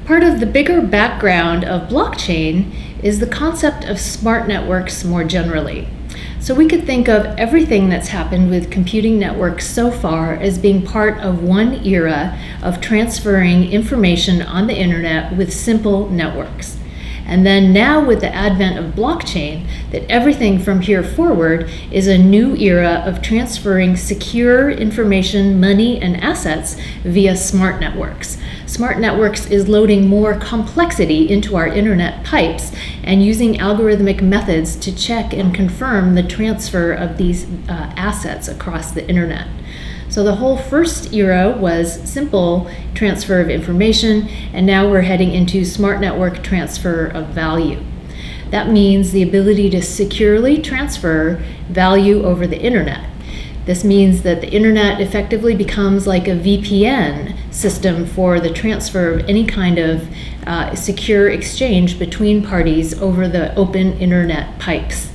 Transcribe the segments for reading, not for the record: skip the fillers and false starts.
Part of the bigger background of blockchain is the concept of smart networks more generally. So we could think of everything that's happened with computing networks so far as being part of one era of transferring information on the internet with simple networks. And then now with the advent of blockchain, that everything from here forward is a new era of transferring secure information, money, and assets via smart networks. Smart networks is loading more complexity into our internet pipes and using algorithmic methods to check and confirm the transfer of these assets across the internet. So the whole first era was simple transfer of information, and now we're heading into smart network transfer of value. That means the ability to securely transfer value over the internet. This means that the internet effectively becomes like a VPN system for the transfer of any kind of secure exchange between parties over the open internet pipes.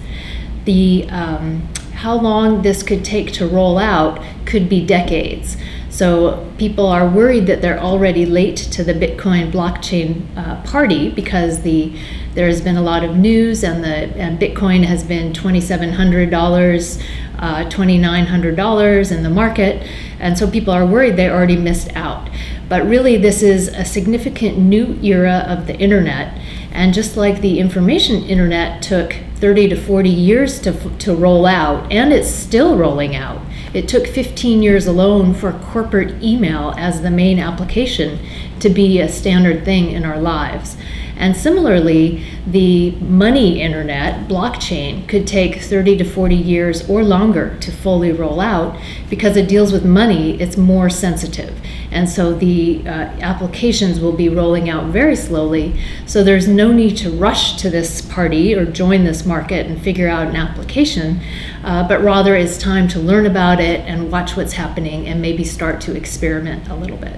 How long this could take to roll out could be decades. So people are worried that they're already late to the Bitcoin blockchain party because there has been a lot of news and Bitcoin has been $2,700, $2,900 in the market. And so people are worried they already missed out. But really this is a significant new era of the internet. And just like the information internet took 30 to 40 years to roll out, and it's still rolling out. It took 15 years alone for corporate email as the main application to be a standard thing in our lives. And similarly, the money internet, blockchain, could take 30 to 40 years or longer to fully roll out because it deals with money, it's more sensitive. And so the applications will be rolling out very slowly. So there's no need to rush to this party or join this market and figure out an application, but rather it's time to learn about it and watch what's happening and maybe start to experiment a little bit.